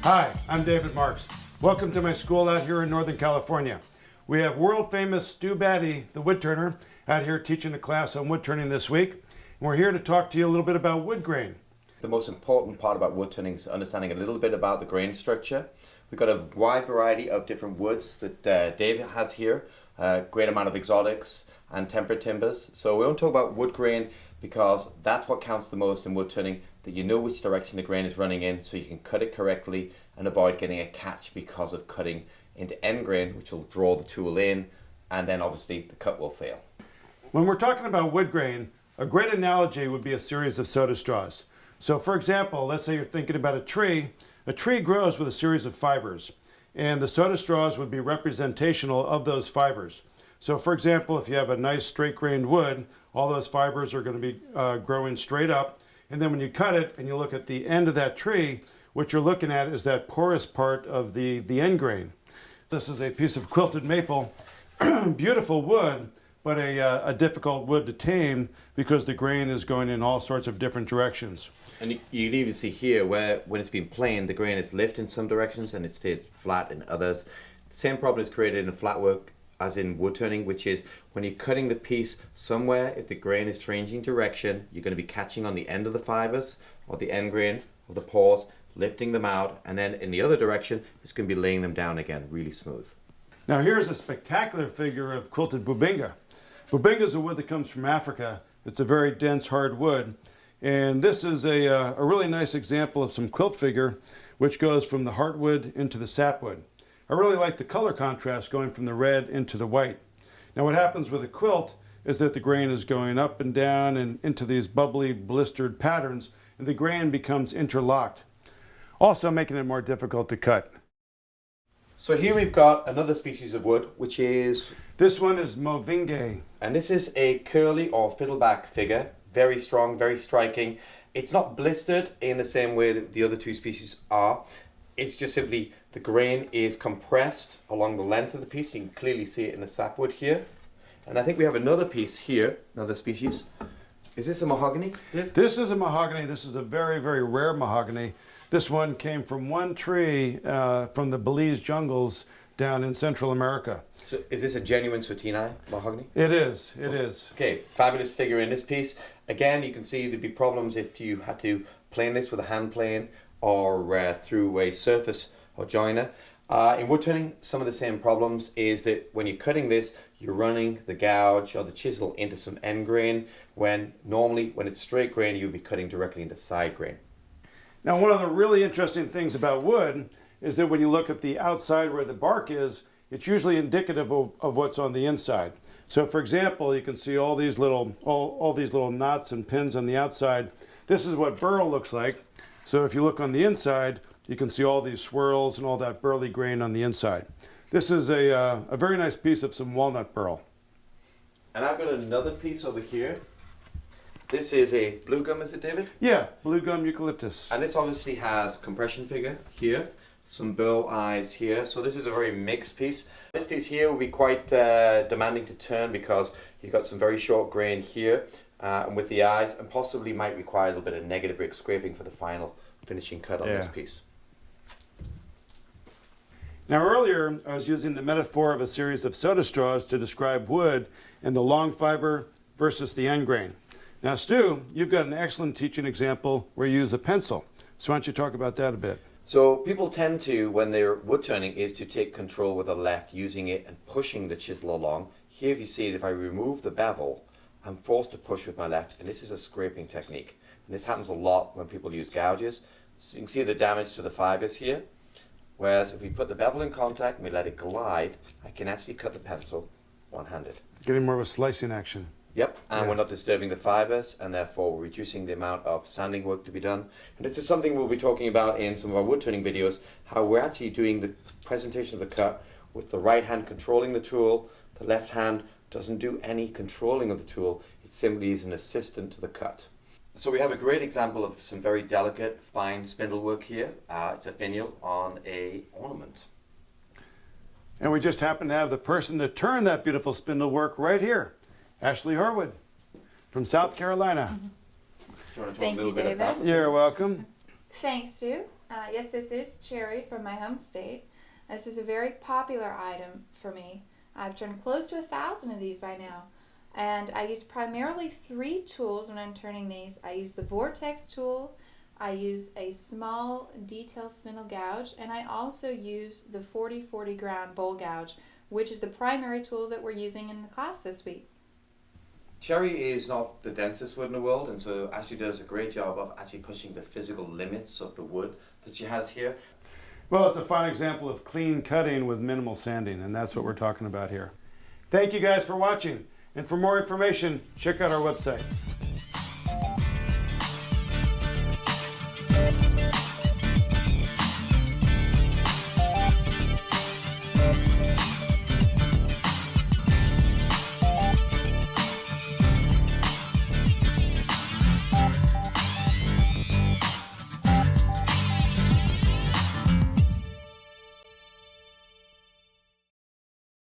Hi, I'm David Marks. Welcome to my school out here in Northern California. We have world famous Stuart Batty, the woodturner, out here teaching a class on woodturning this week. And we're here to talk to you a little bit about wood grain. The most important part about woodturning is understanding a little bit about the grain structure. We've got a wide variety of different woods that David has here, a great amount of exotics and temperate timbers. So we won't talk about wood grain because that's what counts the most in woodturning, that you know which direction the grain is running in so you can cut it correctly and avoid getting a catch because of cutting into end grain, which will draw the tool in, and then obviously the cut will fail. When we're talking about wood grain, a great analogy would be a series of soda straws. So for example, let's say you're thinking about a tree. A tree grows with a series of fibers, and the soda straws would be representational of those fibers. So for example, if you have a nice straight-grained wood, all those fibers are going to be growing straight up, and then when you cut it and you look at the end of that tree, what you're looking at is that porous part of the end grain. This is a piece of quilted maple, beautiful wood, but a difficult wood to tame because the grain is going in all sorts of different directions. And you can even see here where when it's been planed, the grain is lifted in some directions and it stayed flat in others. The same problem is created in flat work as in woodturning, which is when you're cutting the piece somewhere, if the grain is changing direction, you're going to be catching on the end of the fibers or the end grain of the pores, lifting them out, and then in the other direction, it's going to be laying them down again, really smooth. Now here's a spectacular figure of quilted bubinga. Bubinga is a wood that comes from Africa. It's a very dense, hard wood. And this is a really nice example of some quilt figure, which goes from the heartwood into the sapwood. I really like the color contrast going from the red into the white. Now what happens with a quilt is that the grain is going up and down and into these bubbly, blistered patterns, and the grain becomes interlocked, also making it more difficult to cut. So here we've got another species of wood, which is... This one is Movinge. And this is a curly or fiddleback figure, very strong, very striking. It's not blistered in the same way that the other two species are. It's just simply the grain is compressed along the length of the piece. You can clearly see it in the sapwood here. And I think we have another piece here, another species. Is this a mahogany, Dave? This is a mahogany. This is a very, very rare mahogany. This one came from one tree from the Belize jungles down in Central America. So is this a genuine Swetini mahogany? It is, it is. Okay, fabulous figure in this piece. Again, you can see there'd be problems if you had to plane this with a hand plane or through a surface or joiner. In woodturning, some of the same problems is that when you're cutting this, you're running the gouge or the chisel into some end grain, when normally when it's straight grain, you'd be cutting directly into side grain. Now, one of the really interesting things about wood is that when you look at the outside where the bark is, it's usually indicative of what's on the inside. So for example, you can see all these little knots and pins on the outside. This is what burl looks like. So if you look on the inside, you can see all these swirls and all that burly grain on the inside. This is a very nice piece of some walnut burl. And I've got another piece over here. This is a blue gum, is it, David? Yeah, blue gum eucalyptus. And this obviously has compression figure here, some burl eyes here. So this is a very mixed piece. This piece here will be quite demanding to turn because you've got some very short grain here and with the eyes, and possibly might require a little bit of negative brick scraping for the final finishing cut on this piece. Now earlier, I was using the metaphor of a series of soda straws to describe wood and the long fiber versus the end grain. Now Stu, you've got an excellent teaching example where you use a pencil. So why don't you talk about that a bit? So people tend to, when they're woodturning, is to take control with the left, using it and pushing the chisel along. Here if you see it, if I remove the bevel, I'm forced to push with my left, and this is a scraping technique. And this happens a lot when people use gouges. So you can see the damage to the fibers here. Whereas if we put the bevel in contact and we let it glide, I can actually cut the pencil one-handed. Getting more of a slicing action. Yep, and we're not disturbing the fibers, and therefore reducing the amount of sanding work to be done. And this is something we'll be talking about in some of our woodturning videos, how we're actually doing the presentation of the cut with the right hand controlling the tool, the left hand doesn't do any controlling of the tool, it simply is an assistant to the cut. So we have a great example of some very delicate, fine spindle work here. It's a finial on a ornament. And we just happen to have the person that turned that beautiful spindle work right here, Ashley Harwood from South Carolina. Do you want to talk Thank a little you, bit David. about You're welcome. Thanks, Stu. Yes, this is cherry from my home state. This is a very popular item for me. I've turned close to 1,000 of these by now. And I use primarily 3 tools when I'm turning these. I use the vortex tool, I use a small detail spindle gouge, and I also use the 40-40 ground bowl gouge, which is the primary tool that we're using in the class this week. Cherry is not the densest wood in the world, and so Ashley does a great job of actually pushing the physical limits of the wood that she has here. Well, it's a fine example of clean cutting with minimal sanding, and that's what we're talking about here. Thank you guys for watching, and for more information, check out our websites.